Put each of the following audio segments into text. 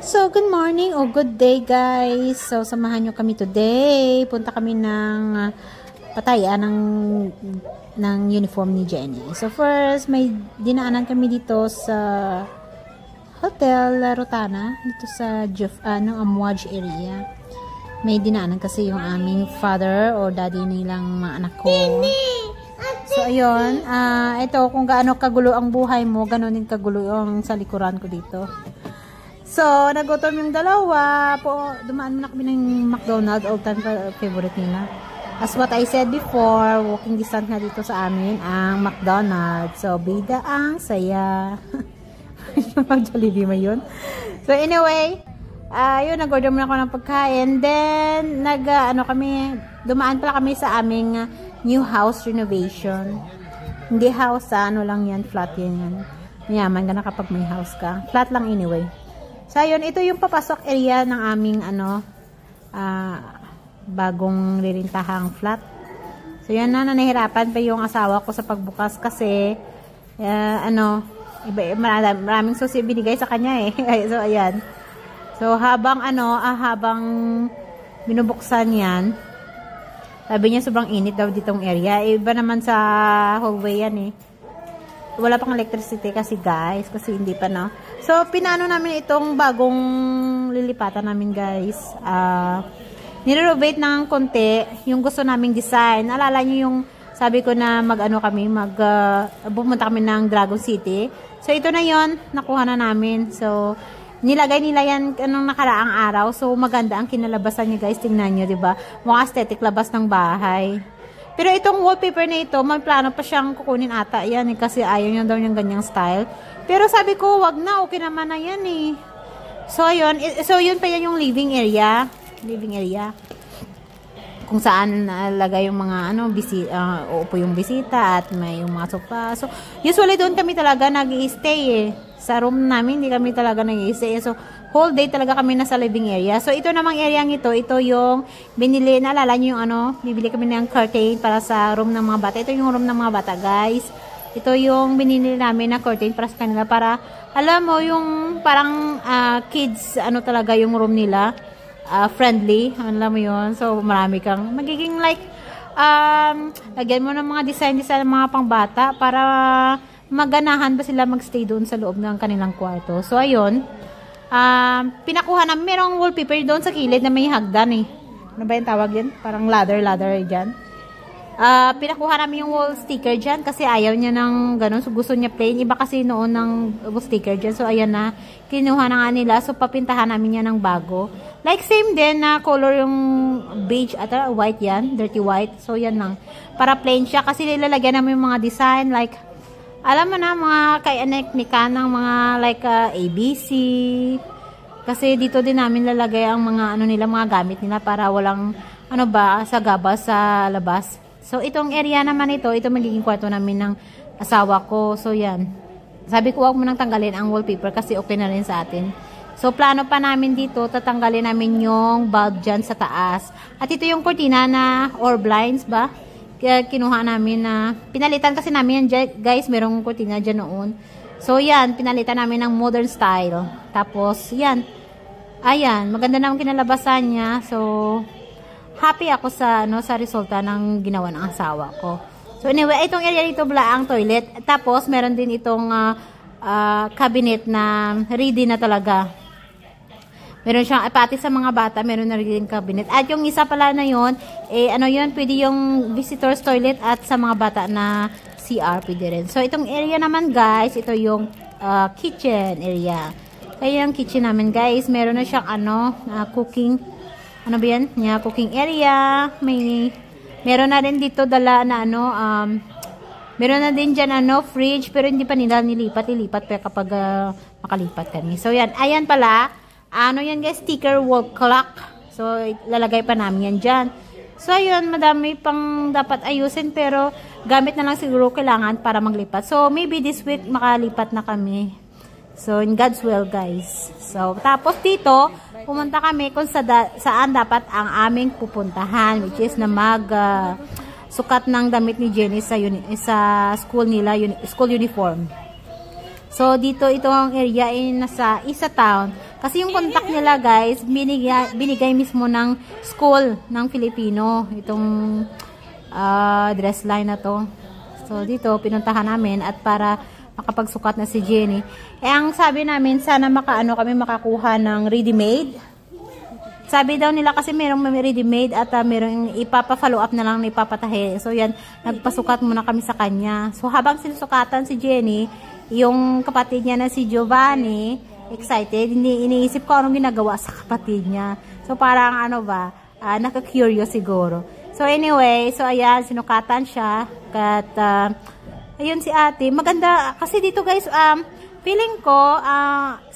So, good morning o good day guys. So, samahan nyo kami today. Punta kami ng patayan ng uniform ni Jenny. So, first, may dinaanan kami dito sa Hotel Rotana. Dito sa Amouage area. May dinaanan kasi yung aming father or daddy nilang mga anak ko. So, ayun. Ito, kung gaano kagulo ang buhay mo, gano'n din kagulo yung sa likuran ko dito. So, nagutom yung dalawa. Dumaan muna kami ng McDonald's. All-time favorite nila. As what I said before, walking distance na dito sa amin ang McDonald's. So, bida ang saya. Mag-Jollibee mo yun. So, anyway, yun, nag-order muna ako ng pagkain. Then, dumaan pala kami sa aming new house renovation. Hindi house, ano lang yan, flat yan. Mayaman ka na kapag may house ka. Flat lang anyway. So, yun, ito yung papasok area ng aming, bagong lilintahang flat. So, yan na, nahihirapan pa yung asawa ko sa pagbukas kasi, maraming susi binigay sa kanya eh. So, ayan. So, habang binubuksan yan, sabi niya sobrang init daw ditong area. Iba naman sa hallway yan eh. Wala pang electricity kasi guys, kasi hindi pa no. So, pinano namin itong bagong lilipatan namin guys. Nirenovate ng konti yung gusto naming design. Alala niyo yung sabi ko na pumunta kami ng Dragon City. So, ito na yon, nakuha na namin. So, nilagay nila yan anong nakaraang araw. So, maganda ang kinalabasan niya guys. Tingnan niyo, 'di ba? Mga aesthetic labas ng bahay. Pero itong wallpaper na ito, may plano pa siyang kukunin ata yan eh, kasi ayaw niya daw yung ganyang style. Pero sabi ko, wag na, okay naman na yan eh. So, yun pa yan yung living area. Living area. Kung saan nalagay yung mga, uupo yung bisita at may yung mga sofa. So, usually doon kami talaga nag-i-stay eh. Sa room namin, hindi kami talaga nag-i-stay. So, whole day talaga kami nasa living area. So, ito namang area ito yung binili, naalala nyo yung bibili kami ng curtain para sa room ng mga bata. Ito yung room ng mga bata, guys. Ito yung binili namin na curtain para sa kanila para, alam mo, yung parang kids, talaga yung room nila. Friendly, alam mo yun. So, marami kang, magiging like, lagyan mo ng mga design ng mga pangbata para maganahan ba sila magstay doon sa loob ng kanilang kwarto. So, ayun. Pinakuha namin, merong wallpaper doon sa kilid na may hagdan eh. Ano ba yung tawag yan? Parang ladder dyan. Pinakuha namin yung wall sticker dyan kasi ayaw niya ng ganun. So, gusto niya plain. Iba kasi noon ng wall sticker dyan. So, ayan na. Kinuha na nga nila. So, papintahan namin yan ng bago. Like, same din na color yung beige at white yan. Dirty white. So, yan lang. Para plain siya. Kasi nilalagyan namin yung mga design. Like, alam mo na, mga kay-anek-nika ng mga like ABC. Kasi dito din namin lalagay ang mga mga gamit nila para walang sagabas sa labas. So, itong area naman ito magiging kwarto namin ng asawa ko. So, yan. Sabi ko, huwag mo nang tanggalin ang wallpaper kasi okay na rin sa atin. So, plano pa namin dito, tatanggalin namin yung bulb dyan sa taas. At ito yung cortina or blinds ba? Kaya kinuha namin pinalitan kasi namin yan, guys, merong cortina dyan noon. So, yan, pinalitan namin ng modern style. Tapos, yan. Ayan, maganda naman kinalabasan niya. So, happy ako sa resulta ng ginawa ng asawa ko. So, anyway, itong area dito ang toilet. Tapos, meron din itong cabinet na ready na talaga. Meron siyang, pati sa mga bata, meron na rin cabinet. At yung isa pala na yun, pwede yung visitor's toilet at sa mga bata na CR, pwede rin. So, itong area naman, guys, ito yung kitchen area. Kaya yung kitchen namin, guys, meron na siyang, cooking, cooking area. Meron na rin dito dala na, meron na din dyan, fridge, pero hindi pa nila nilipat pa kapag makalipat kami. So, yan. Ayan pala. Yan guys, sticker wall clock. So, lalagay pa namin yan dyan. So, ayun, madami pang dapat ayusin pero gamit na lang siguro kailangan para maglipat. So, maybe this week makalipat na kami. So, in God's will, guys. So, tapos dito, pumunta kami kung saan dapat ang aming pupuntahan, which is na sukat ng damit ni Jenny sa school nila, school uniform. So, dito itong area ay nasa Isa Town. Kasi yung contact nila guys, binigay mismo ng school ng Filipino. Itong dress line na to. So dito, pinuntahan namin at para makapagsukat na si Jenny. Ang sabi namin, sana kami makakuha ng ready-made. Sabi daw nila kasi merong ready-made at merong ipapa-follow up na lang na ipapatahe. So yan, nagpasukat muna kami sa kanya. So habang sinusukatan si Jenny, yung kapatid niya na si Giovanni, excited, iniisip ko anong ginagawa sa kapatid niya. So parang naka-curious siguro. So anyway, so ayan, sinukatan siya. At ayun si ate, maganda kasi dito guys, feeling ko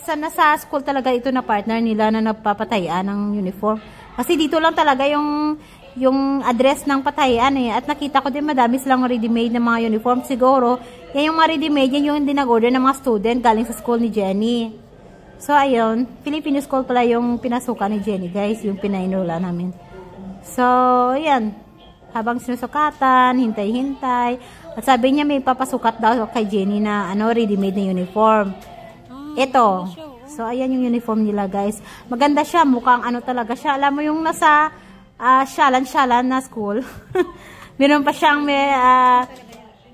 nasa school talaga ito na partner nila na nagpapatayan ng uniform. Kasi dito lang talaga yung address ng patayan at nakita ko din madami silang ready-made na mga uniform. Siguro, yan yung mga ready-made, yan yung dinag-order ng mga student galing sa school ni Jenny. So ayun, Filipino school pala yung pinasukan ni Jenny guys, yung pinainula namin. So, yan. Habang sinusukatan, hintay-hintay. At sabi niya may papasukat daw kay Jenny na ready-made na uniform. Ito. So, ayan yung uniform nila, guys. Maganda siya. Mukhang talaga siya. Alam mo yung nasa shalan-shalan na school. Meron pa siyang may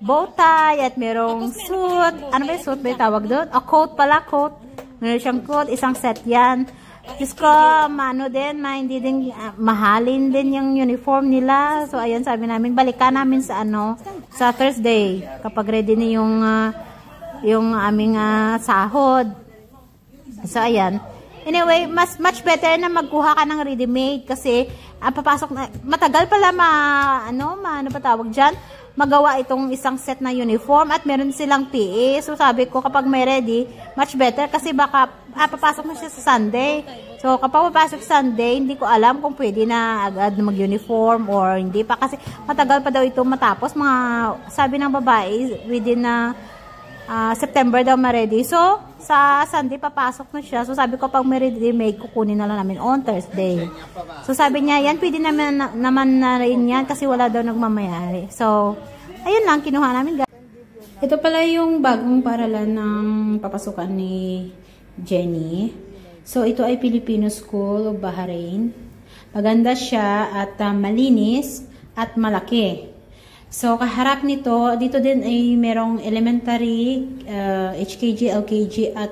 bow tie at merong suit. Ano ba yung suit ba yung tawag doon? Coat pala, coat. Meron siyang coat. Isang set yan. Diyos ko, hindi din, mahalin din yung uniform nila. So, ayan, sabi namin, balikan namin sa Thursday, kapag ready na yung aming sahod. So, ayan. Anyway, much better na magkuha ka ng ready-made kasi, papasok na, matagal pala ano ba tawag dyan? Magawa itong isang set na uniform at meron silang PE. So sabi ko kapag may ready, much better kasi baka papasok na siya sa Sunday. So kapag papasok Sunday, hindi ko alam kung pwede na agad mag-uniform or hindi pa kasi matagal pa daw ito matapos. Sabi ng babae, within September daw ma-ready. So sa Sunday papasok na siya. So sabi ko pag may ready, may kukunin na lang namin on Thursday. So sabi niya, yan pwede naman na rin yan kasi wala daw nagmamayari. So ayun lang, kinuha namin guys. Ito pala yung bagong paralan ng papasukan ni Jenny. So ito ay Filipino School of Bahrain. Maganda siya at malinis at malaki. So, kaharap nito, dito din ay merong elementary, HKG, LKG, at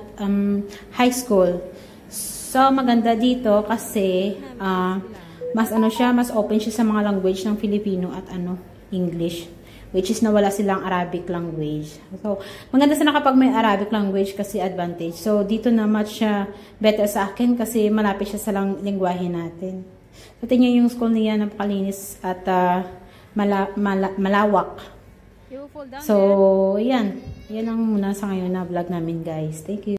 high school. So, maganda dito kasi mas open siya sa mga language ng Filipino at English. Which is nawala silang Arabic language. So, maganda sana kapag may Arabic language kasi advantage. So, dito na much better sa akin kasi malapit siya sa lingwahe natin. So, tingnan yung school niya, napakalinis at malawak. So, yan. Yan ang muna sa ngayon na vlog namin, guys. Thank you.